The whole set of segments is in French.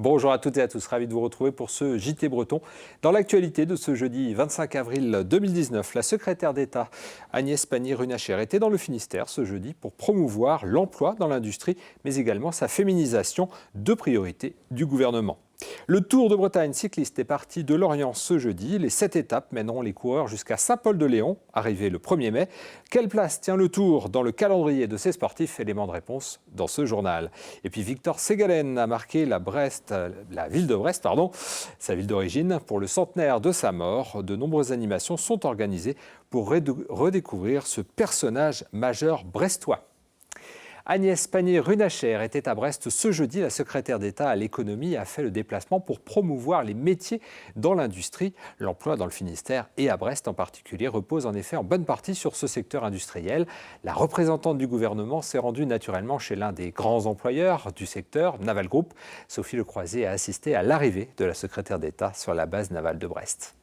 Bonjour à toutes et à tous, ravi de vous retrouver pour ce JT Breton. Dans l'actualité de ce jeudi 25 avril 2019, la secrétaire d'État Agnès Pannier-Runacher était dans le Finistère ce jeudi pour promouvoir l'emploi dans l'industrie, mais également sa féminisation, deux priorités du gouvernement. Le Tour de Bretagne cycliste est parti de Lorient ce jeudi. Les 7 étapes mèneront les coureurs jusqu'à Saint-Paul-de-Léon, arrivé le 1er mai. Quelle place tient le Tour dans le calendrier de ces sportifs? Élément de réponse dans ce journal. Et puis Victor Ségalen a marqué la ville de Brest, sa ville d'origine, pour le centenaire de sa mort. De nombreuses animations sont organisées pour redécouvrir ce personnage majeur brestois. Agnès Pannier-Runacher était à Brest ce jeudi. La secrétaire d'État à l'économie a fait le déplacement pour promouvoir les métiers dans l'industrie. L'emploi dans le Finistère et à Brest en particulier repose en effet en bonne partie sur ce secteur industriel. La représentante du gouvernement s'est rendue naturellement chez l'un des grands employeurs du secteur, Naval Group. Sophie Lecroisier a assisté à l'arrivée de la secrétaire d'État sur la base navale de Brest.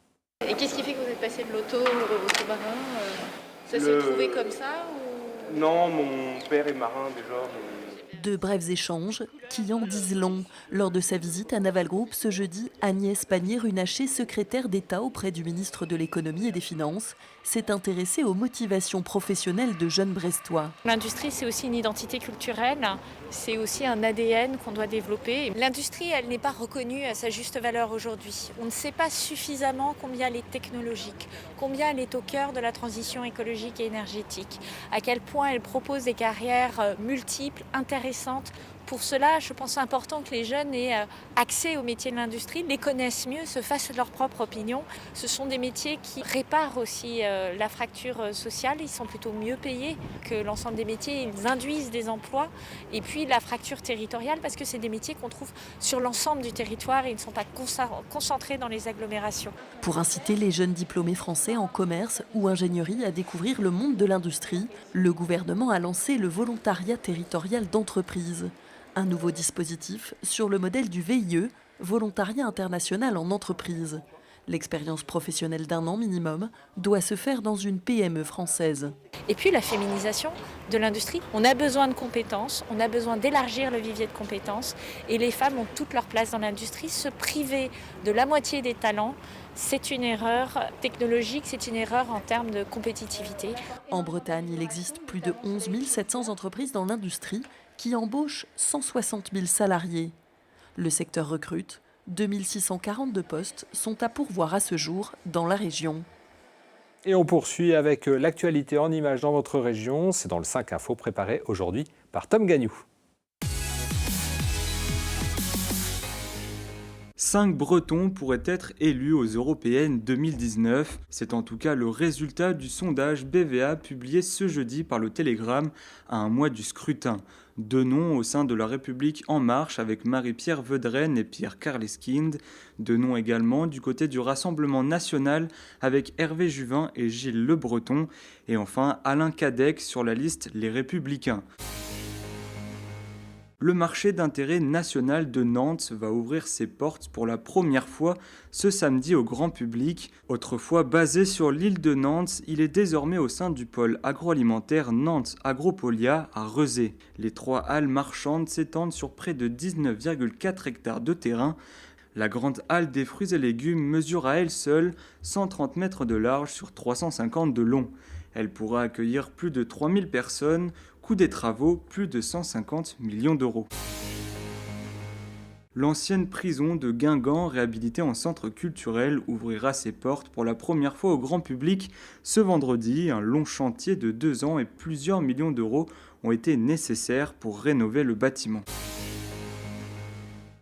Et qu'est-ce qui fait que vous êtes passé de l'auto au sous-marin? Ça s'est trouvé comme ça ou... Non, mon père est marin déjà. De brefs échanges qui en disent long. Lors de sa visite à Naval Group ce jeudi, Agnès Pannier-Runacher, secrétaire d'État auprès du ministre de l'Économie et des Finances, s'est intéressée aux motivations professionnelles de jeunes Brestois. L'industrie, c'est aussi une identité culturelle, c'est aussi un ADN qu'on doit développer. L'industrie, elle n'est pas reconnue à sa juste valeur aujourd'hui. On ne sait pas suffisamment combien elle est technologique, combien elle est au cœur de la transition écologique et énergétique, à quel point elle propose des carrières multiples, intéressantes. Pour cela, je pense important que les jeunes aient accès aux métiers de l'industrie, les connaissent mieux, se fassent leur propre opinion. Ce sont des métiers qui réparent aussi la fracture sociale, ils sont plutôt mieux payés que l'ensemble des métiers, ils induisent des emplois. Et puis la fracture territoriale, parce que c'est des métiers qu'on trouve sur l'ensemble du territoire et ils ne sont pas concentrés dans les agglomérations. Pour inciter les jeunes diplômés français en commerce ou ingénierie à découvrir le monde de l'industrie, le gouvernement a lancé le volontariat territorial d'entreprise. Un nouveau dispositif sur le modèle du VIE, Volontariat international en entreprise. L'expérience professionnelle d'1 an minimum doit se faire dans une PME française. Et puis la féminisation de l'industrie. On a besoin de compétences, on a besoin d'élargir le vivier de compétences et les femmes ont toute leur place dans l'industrie. Se priver de la moitié des talents, c'est une erreur technologique, c'est une erreur en termes de compétitivité. En Bretagne, il existe plus de 11 700 entreprises dans l'industrie qui embauchent 160 000 salariés. Le secteur recrute. 2642 postes sont à pourvoir à ce jour dans la région. Et on poursuit avec l'actualité en images dans votre région. C'est dans le 5 Info préparé aujourd'hui par Tom Gagnou. 5 Bretons pourraient être élus aux Européennes 2019. C'est en tout cas le résultat du sondage BVA publié ce jeudi par le Télégramme à un mois du scrutin. 2 noms au sein de La République En Marche avec Marie-Pierre Vedrenne et Pierre Karleskind. 2 noms également du côté du Rassemblement National avec Hervé Juvin et Gilles Le Breton. Et enfin Alain Cadec sur la liste Les Républicains. Le marché d'intérêt national de Nantes va ouvrir ses portes pour la première fois ce samedi au grand public. Autrefois basé sur l'île de Nantes, il est désormais au sein du pôle agroalimentaire Nantes Agropolia à Rezé. Les 3 halles marchandes s'étendent sur près de 19,4 hectares de terrain. La grande halle des fruits et légumes mesure à elle seule 130 mètres de large sur 350 de long. Elle pourra accueillir plus de 3000 personnes, coût des travaux plus de 150 millions d'euros. L'ancienne prison de Guingamp, réhabilitée en centre culturel, ouvrira ses portes pour la première fois au grand public ce vendredi. Un long chantier de 2 ans et plusieurs millions d'euros ont été nécessaires pour rénover le bâtiment.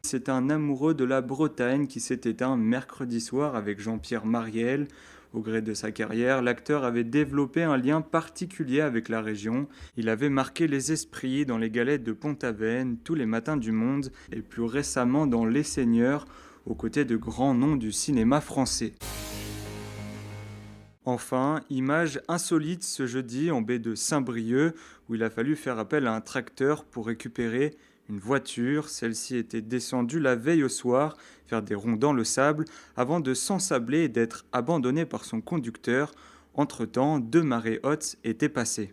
C'est un amoureux de la Bretagne qui s'est éteint mercredi soir avec Jean-Pierre Mariel. Au gré de sa carrière, l'acteur avait développé un lien particulier avec la région. Il avait marqué les esprits dans les galettes de Pont-Aven, Tous les matins du monde et plus récemment dans Les Seigneurs, aux côtés de grands noms du cinéma français. Enfin, image insolite ce jeudi en baie de Saint-Brieuc, où il a fallu faire appel à un tracteur pour récupérer une voiture. Celle-ci était descendue la veille au soir, faire des ronds dans le sable, avant de s'ensabler et d'être abandonnée par son conducteur. Entre-temps, 2 marées hautes étaient passées.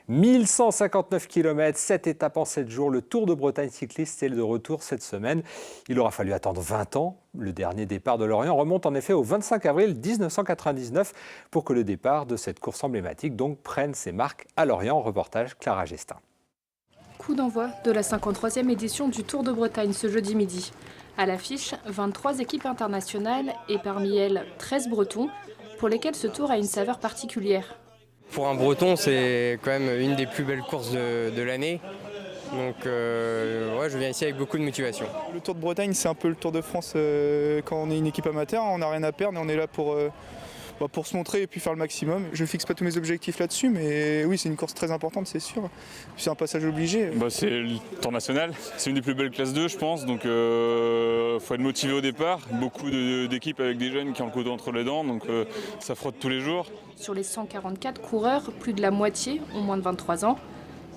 1159 km, 7 étapes en 7 jours. Le Tour de Bretagne cycliste est de retour cette semaine. Il aura fallu attendre 20 ans. Le dernier départ de Lorient remonte en effet au 25 avril 1999 pour que le départ de cette course emblématique donc prenne ses marques à Lorient. Reportage Clara Gestin. Coup d'envoi de la 53e édition du Tour de Bretagne ce jeudi midi. À l'affiche, 23 équipes internationales et parmi elles 13 Bretons pour lesquels ce tour a une saveur particulière. Pour un Breton, c'est quand même une des plus belles courses de l'année. Donc je viens ici avec beaucoup de motivation. Le Tour de Bretagne, c'est un peu le Tour de France quand on est une équipe amateur. On n'a rien à perdre et on est là pour se montrer et puis faire le maximum. Je ne fixe pas tous mes objectifs là-dessus, mais oui, c'est une course très importante, c'est sûr. C'est un passage obligé. C'est le Tour national, c'est une des plus belles classes 2, je pense, donc faut être motivé au départ. Beaucoup d'équipes avec des jeunes qui ont le couteau entre les dents, donc ça frotte tous les jours. Sur les 144 coureurs, plus de la moitié ont moins de 23 ans.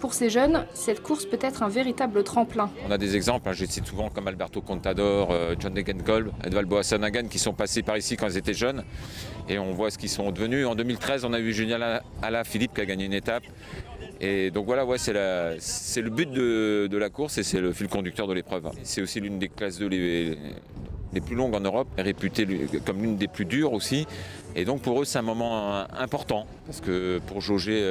Pour ces jeunes, cette course peut être un véritable tremplin. On a des exemples, je cite souvent comme Alberto Contador, John Degenkolb, Edvald Boasson-Hagen qui sont passés par ici quand ils étaient jeunes et on voit ce qu'ils sont devenus. En 2013, on a eu Julien Alaphilippe qui a gagné une étape. Et donc voilà, c'est le but de la course et c'est le fil conducteur de l'épreuve. C'est aussi l'une des classes 2 les plus longues en Europe, réputée comme l'une des plus dures aussi. Et donc pour eux, c'est un moment important, parce que pour jauger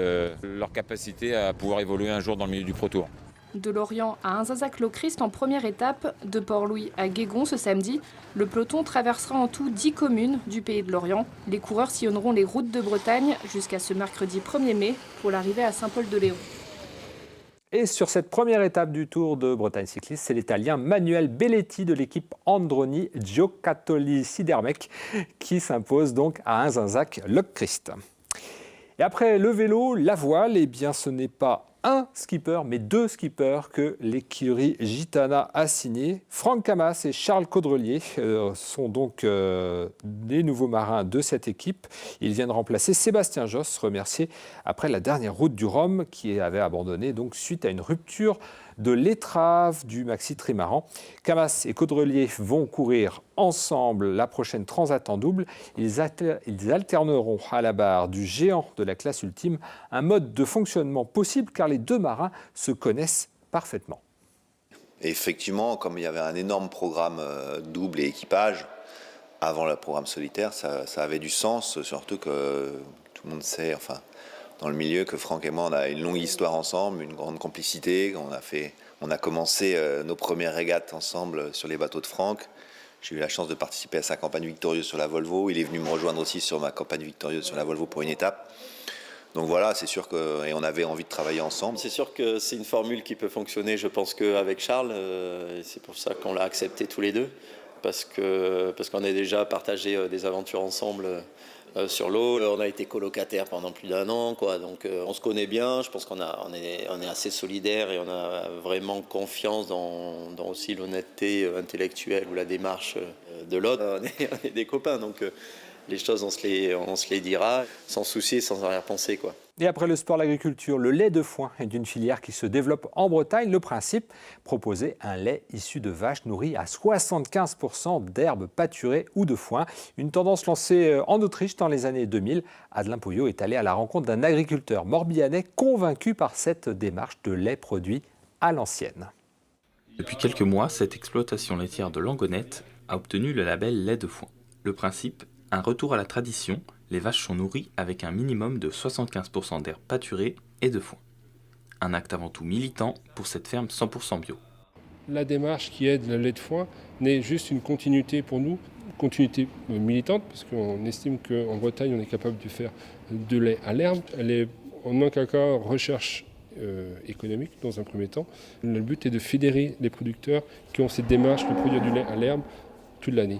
leur capacité à pouvoir évoluer un jour dans le milieu du Pro Tour. De Lorient à Inzazac-le-Christ en première étape, de Port-Louis à Guégon ce samedi, le peloton traversera en tout 10 communes du pays de Lorient. Les coureurs sillonneront les routes de Bretagne jusqu'à ce mercredi 1er mai pour l'arrivée à Saint-Paul-de-Léon. Et sur cette première étape du Tour de Bretagne cycliste, c'est l'Italien Manuel Belletti de l'équipe Androni Giocattoli-Sidermec qui s'impose donc à Inzazac-le-Christ. Et après le vélo, la voile, eh bien ce n'est pas un skipper, mais deux skippers que l'écurie Gitana a signé. Franck Camas et Charles Caudrelier sont donc les nouveaux marins de cette équipe. Ils viennent remplacer Sébastien Josse, remercié après la dernière route du Rhum qui avait abandonné donc suite à une rupture de l'étrave du maxi trimaran. Camas et Caudrelier vont courir ensemble la prochaine Transat en double. Ils alterneront à la barre du géant de la classe ultime, un mode de fonctionnement possible car les deux marins se connaissent parfaitement. Et effectivement, comme il y avait un énorme programme double et équipage, avant le programme solitaire, ça avait du sens, surtout que tout le monde sait, dans le milieu, que Franck et moi, on a une longue histoire ensemble, une grande complicité. On a commencé nos premières régates ensemble sur les bateaux de Franck. J'ai eu la chance de participer à sa campagne victorieuse sur la Volvo. Il est venu me rejoindre aussi sur ma campagne victorieuse sur la Volvo pour une étape. Donc voilà, c'est sûr et on avait envie de travailler ensemble. C'est sûr que c'est une formule qui peut fonctionner, je pense, qu'avec Charles. C'est pour ça qu'on l'a accepté tous les deux. Parce qu'on a déjà partagé des aventures ensemble sur l'eau. On a été colocataires pendant plus d'1 an, quoi. Donc on se connaît bien. Je pense qu'on est assez solidaires et on a vraiment confiance dans aussi l'honnêteté intellectuelle ou la démarche de l'autre. On est des copains, donc les choses on se les dira sans souci, sans arrière-pensée, quoi. Et après le sport, l'agriculture, le lait de foin est une filière qui se développe en Bretagne. Le principe, proposer un lait issu de vaches nourries à 75% d'herbes pâturées ou de foin. Une tendance lancée en Autriche dans les années 2000. Adelin Pouillot est allé à la rencontre d'un agriculteur morbihanais convaincu par cette démarche de lait produit à l'ancienne. Depuis quelques mois, cette exploitation laitière de Langonette a obtenu le label lait de foin. Le principe, un retour à la tradition. Les vaches sont nourries avec un minimum de 75% d'herbes pâturées et de foin. Un acte avant tout militant pour cette ferme 100% bio. La démarche qui aide le lait de foin n'est juste une continuité pour nous, une continuité militante, parce qu'on estime qu'en Bretagne, on est capable de faire de lait à l'herbe. Elle est en aucun cas recherche économique dans un premier temps. Le but est de fédérer les producteurs qui ont cette démarche de produire du lait à l'herbe toute l'année.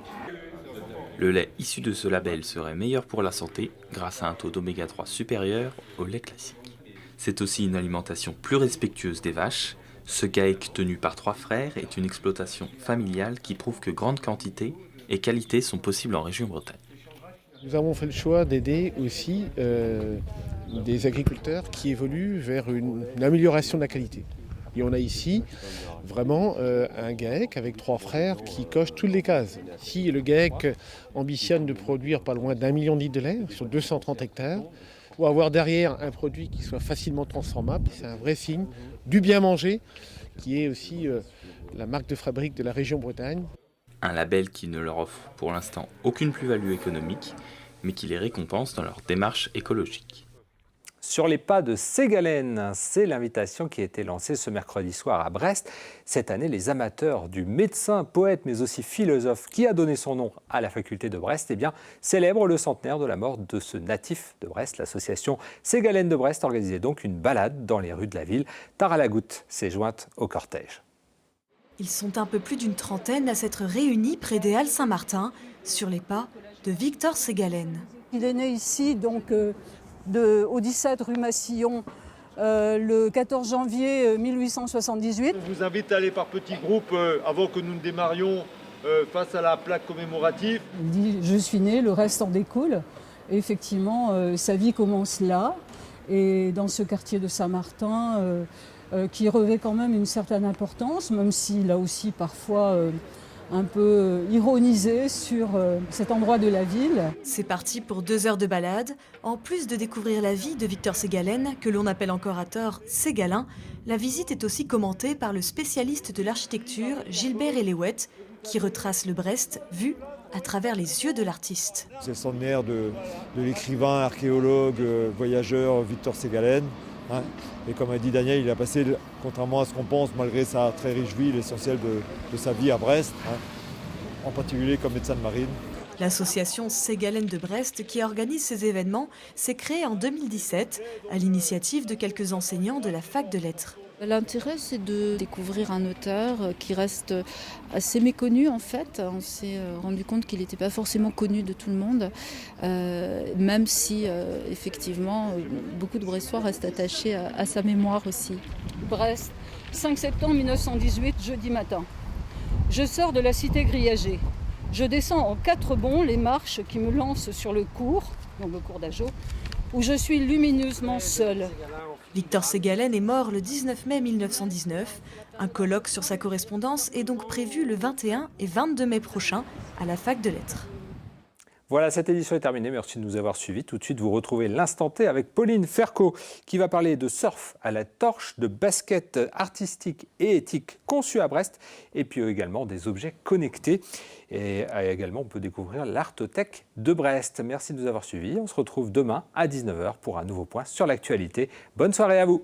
Le lait issu de ce label serait meilleur pour la santé grâce à un taux d'oméga 3 supérieur au lait classique. C'est aussi une alimentation plus respectueuse des vaches. Ce GAEC tenu par 3 frères est une exploitation familiale qui prouve que grande quantité et qualité sont possibles en région Bretagne. Nous avons fait le choix d'aider aussi des agriculteurs qui évoluent vers une amélioration de la qualité. Et on a ici vraiment un GAEC avec 3 frères qui cochent toutes les cases. Si le GAEC ambitionne de produire pas loin d'1 million de litres de lait sur 230 hectares, pour avoir derrière un produit qui soit facilement transformable. C'est un vrai signe du bien manger, qui est aussi la marque de fabrique de la région Bretagne. Un label qui ne leur offre pour l'instant aucune plus-value économique, mais qui les récompense dans leur démarche écologique. Sur les pas de Ségalène, c'est l'invitation qui a été lancée ce mercredi soir à Brest. Cette année, les amateurs du médecin, poète, mais aussi philosophe qui a donné son nom à la faculté de Brest, célèbrent le centenaire de la mort de ce natif de Brest. L'association Ségalène de Brest organisait donc une balade dans les rues de la ville. Tara Lagoutte s'est jointe au cortège. Ils sont un peu plus d'une trentaine à s'être réunis près des Halles Saint-Martin, sur les pas de Victor Ségalène. Il est né ici, donc au 17 rue Massillon, le 14 janvier 1878. Je vous invite à aller par petits groupes avant que nous ne démarrions face à la plaque commémorative. Il dit « Je suis né, le reste en découle ». Et effectivement, sa vie commence là, et dans ce quartier de Saint-Martin, qui revêt quand même une certaine importance, même s'il a aussi parfois un peu ironisé sur cet endroit de la ville. C'est parti pour 2 heures de balade. En plus de découvrir la vie de Victor Ségalène, que l'on appelle encore à tort Ségalin, la visite est aussi commentée par le spécialiste de l'architecture Gilbert Eléouette, qui retrace le Brest vu à travers les yeux de l'artiste. C'est le centenaire de l'écrivain, archéologue, voyageur Victor Ségalène. Et comme a dit Daniel, il a passé, contrairement à ce qu'on pense, malgré sa très riche vie, l'essentiel de sa vie à Brest, en particulier comme médecin de marine. L'association Ségalène de Brest, qui organise ces événements, s'est créée en 2017 à l'initiative de quelques enseignants de la fac de lettres. L'intérêt, c'est de découvrir un auteur qui reste assez méconnu en fait. On s'est rendu compte qu'il n'était pas forcément connu de tout le monde, même si effectivement beaucoup de Brestois restent attachés à sa mémoire aussi. Brest, 5 septembre 1918, jeudi matin. Je sors de la cité grillagée. Je descends en 4 bonds les marches qui me lancent sur le cours, donc le cours d'Ajot, où je suis lumineusement seule. Victor Ségalène est mort le 19 mai 1919. Un colloque sur sa correspondance est donc prévu le 21 et 22 mai prochain à la fac de lettres. Voilà, cette édition est terminée. Merci de nous avoir suivis. Tout de suite, vous retrouvez l'Instant T avec Pauline Ferco qui va parler de surf à la torche, de basket artistique et éthique conçu à Brest et puis également des objets connectés. Et également, on peut découvrir l'Artothèque de Brest. Merci de nous avoir suivis. On se retrouve demain à 19h pour un nouveau point sur l'actualité. Bonne soirée à vous.